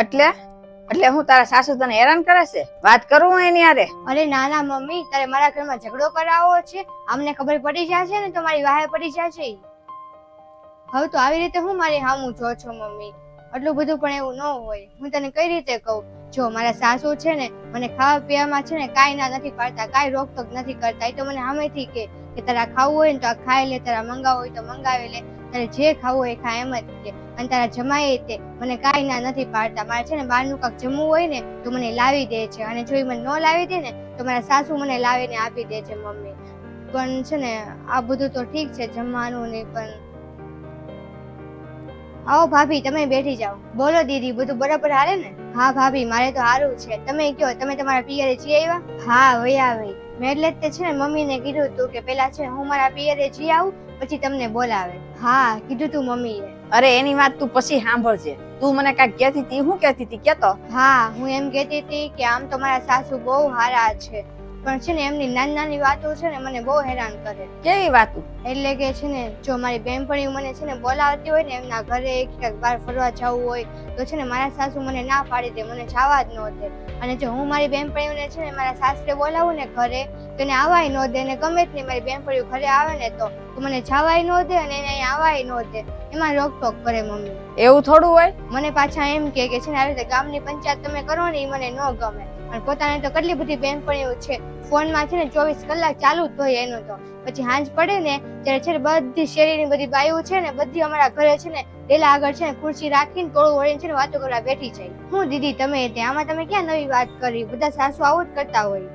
એટલે એટલે હું તારા સાસુ તને હેરાન કરે છે? વાત કરું હું એની હારે? અરે ના ના મમ્મી, તારે મારા ઘરમાં ઝઘડો કરાવવો છે? અમને ખબર પડી જશે ને તો મારી વાહે પડી જશે. હવે તો આવી રીતે હું મારી હામું જો છો મમ્મી? આટલું બધું પણ એવું ન હોય. હું તને કઈ રીતે કહું? જો મારા સાસુ છે ને મને ખાવા પીવામાં છે ને કાંઈ ના નથી પાડતા, કાંઈ રોકટોક નથી કરતા. એ તો મને સામેથી કે તારા ખાવું હોય ને તો આ ખાઈ લે, તારા મંગાવવું હોય તો મંગાવી લે, તારે જે ખાવું હોય એ ખા, એમ જ કે. અને તારા જમાઈ તે મને કાંઈ ના નથી પાડતા. મારે છે ને બહારનું કાંઈક જમવું હોય ને તો મને લાવી દે છે, અને જો એ મને ન લાવી દે ને તો મારા સાસુ મને લાવીને આપી દે છે મમ્મી. પણ છે ને આ બધું તો ઠીક છે જમવાનું ને, પણ આવો ભાભી તમે બેઠી જાઓ. બોલો દીદી, બધું બરાબર હાલે ને? હા ભાભી, મારે તો સારું છે. તમે કયો, તમે તમારા પિયરે જઈ આવ્યા? હા વયા આવી. મેં એટલે જ છે ને મમ્મીને કીધું તું કે પેલા છે હું મારા પિયરે જઈ આવું પછી તમને બોલાવે. હા કીધું તું મમ્મીએ. અરે એની વાત તું પછી સાંભળજે. તું મને કાંઈક કહેતી હતી, હું કહેતી હતી કેતો? હા હું એમ કહેતી હતી કે આમ તો મારા સાસુ બહુ સારા છે, પણ છે ને એમની નાની નાની વાતો છે ને મને બહુ હેરાન કરે. કેવી વાતું? એટલે કે છે ને જો મારી બેનપણીઓ મને છે ને બોલાવતી હોય ને એમના ઘરે ક્યાંક બહાર ફરવા જવું હોય તો છે ને મારા સાસુ મને ના પાડી દે, મને જવા જ ન દે. અને જો હું મારી બેનપણીઓને છે ને મારા સાસરે બોલાવું ને ઘરે તો એને આવાય ન દે. ને ગમે જ નહીં મારી બેનપણીઓ ઘરે આવે ને તો મને જવાય ન દે અને એને અહીંયા આવાય ન દે. એમાં રોકટોક કરે મમ્મી. એવું થોડું હોય? મને પાછા એમ કે છે ને આવી રીતે ગામની પંચાયત તમે કરો ને એ મને ન ગમે. અને પોતાને તો કેટલી બધી બેનપણીઓ છે, ફોનમાં છે ને 24 કલાક ચાલુ જ હોય એનું તો. પછી હાંજ પડે ને ત્યારે છે ને બધી શેરીની બધી બાઈઓ છે ને બધી અમારા ઘરે છે ને ડેલા આગળ છે ને ખુરશી રાખીને ટોળું વળીને છે ને વાતો કરવા બેઠી જાય. હું દીદી તમે આમાં તમે ક્યાં નવી વાત કરી? બધા સાસુ આવું જ કરતા હોય.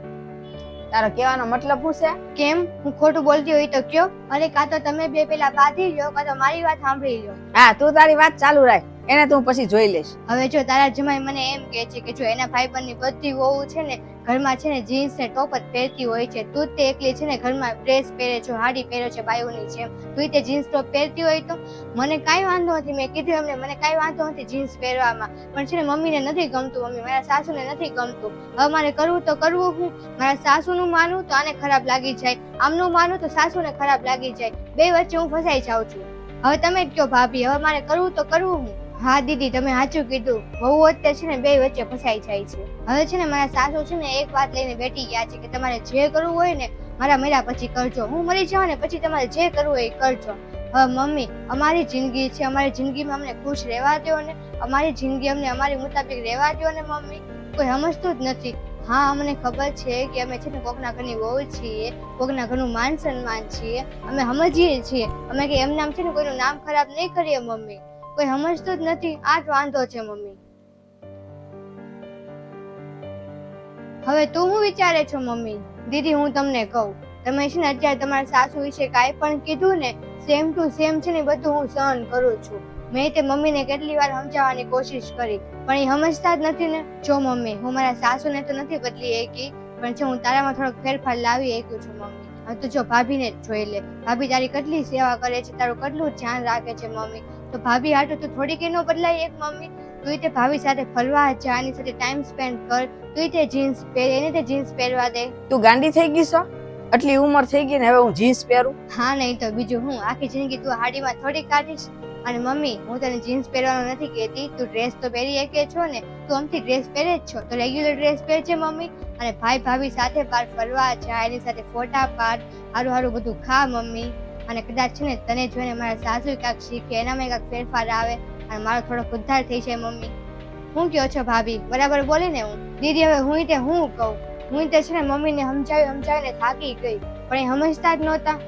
તારો કહેવાનો મતલબ શું છે? કેમ હું ખોટું બોલતી હોય તો કયો? અરે કાં તો તમે બે પેલા બાંધી લ્યો કાં તો મારી વાત સાંભળી લ્યો. હા તું તારી વાત ચાલુ રાખ, એને તું પછી જોઈ લઈશ. હવે જો તારા જમાઈ મને એમ કે છે કે જો એના ભાઈબંધની બધી વહુ છે ને ઘરમાં છે ને જીન્સ ને ટોપ જ પહેરતી હોય છે, તું તે એકલી છે ને ઘરમાં ડ્રેસ પહેરે છો, હાડી પહેરે છે બાયોની જેમ, તું તે જીન્સ ટોપ પહેરતી હોય તો મને કાંઈ વાંધો નથી. મેં કીધું એમને મને કાંઈ વાંધો નથી જીન્સ પહેરવામાં, પણ છે ને મમ્મીને નથી ગમતું, મમ્મી મારા સાસુને નથી ગમતું. હવે મારે કરવું તો કરવું હું? મારા સાસુનું માનું તો આને ખરાબ લાગી જાય, આમનું માનું તો સાસુને ખરાબ લાગી જાય. બે વચ્ચે હું ફસાઈ જાઉં છું. હવે તમે જ કહો ભાભી, હવે મારે કરવું તો કરવું હું? હા દીદી તમે સાચું કીધું, બહુ અત્યારે છે ને બે વચ્ચે ફસાઈ જાય છે. હવે છે ને મારા સાસુ છે ને એક વાત લઈને બેઠી ગયા છે કે તમારે જે કરવું હોય ને મારા મર્યા પછી કરજો, હું મરી જાઉં ને પછી તમારે જે કરવું હોય એ કરજો. હવે મમ્મી અમારી જિંદગી છે, અમારી જિંદગીમાં અમને ખુશ રહેવા દો ને, અમારી જિંદગી અમને અમારી મુતાબિક રહેવા દો ને મમ્મી. કોઈ સમજતું જ નથી. હા અમને ખબર છે કે અમે છે ને કોકના ઘરની વહુ છીએ, કોકના ઘરનું માન સન્માન છીએ, અમે સમજીએ છીએ, અમે કે એમ નામ છે ને કોઈનું નામ ખરાબ નહીં કરીએ મમ્મી. કોઈ સમજતું જ નથી, આ જ વાંધો છે મમ્મી. હવે તું શું વિચારે છો મમ્મી? દીદી હું તમને કહું, તમે છે ને અત્યારે તમારા સાસુ વિશે કાંઈ પણ કીધું ને સેમ ટુ સેમ છે ને બધું હું સહન કરું છું. મેં તે મમ્મીને કેટલી વાર સમજાવવાની કોશિશ કરી પણ એ સમજતા જ નથી ને. જો મમ્મી હું મારા સાસુને તો નથી બદલી એકી, પણ જો હું તારામાં થોડોક ફેરફાર લાવી એકું છું મમ્મી. હવે તું જો ભાભીને જ જોઈ લે, ભાભી તારી કેટલી સેવા કરે છે, તારું કેટલું ધ્યાન રાખે છે મમ્મી. તો ભાભી હાટું તું થોડીક એનો બદલાય એક મમ્મી? તું તે ભાભી સાથે ફરવા જા, એની સાથે ટાઈમ સ્પેન્ડ કર, તું તે જીન્સ પહેર, એને તે જીન્સ પહેરવા દે. તું ગાંડી થઈ ગઈ છો? આટલી ઉંમર થઈ ગઈ ને હવે હું જીન્સ પહેરું? હા નહીં તો બીજું હું, આખી જિંદગી તું હાડીમાં થોડી કાઢીશ. અને મમ્મી હું તને જીન્સ પહેરવાનું નથી કહેતી, તું ડ્રેસ તો પહેરી શકે છો ને, તું આમથી ડ્રેસ પહેરે જ છો તો રેગ્યુલર ડ્રેસ પહેરજે મમ્મી. અને ભાઈ ભાભી સાથે બહાર ફરવા જા, એની સાથે ફોટા પાડ, સારું સારું બધું ખા મમ્મી. અને કદાચ છે ને તને જોઈને મારા સાસુ કાંઈક શીખે, એનામાં કાંઈક ફેરફાર આવે અને મારો થોડોક ઉદ્ધાર થઈ જાય મમ્મી. હું કહો છો ભાભી? બરાબર બોલી ને હું? દીદી હવે હું તે હું કહું, હું તે છે ને મમ્મીને સમજાવીને થાકી ગઈ પણ એ સમજતા જ નહોતા.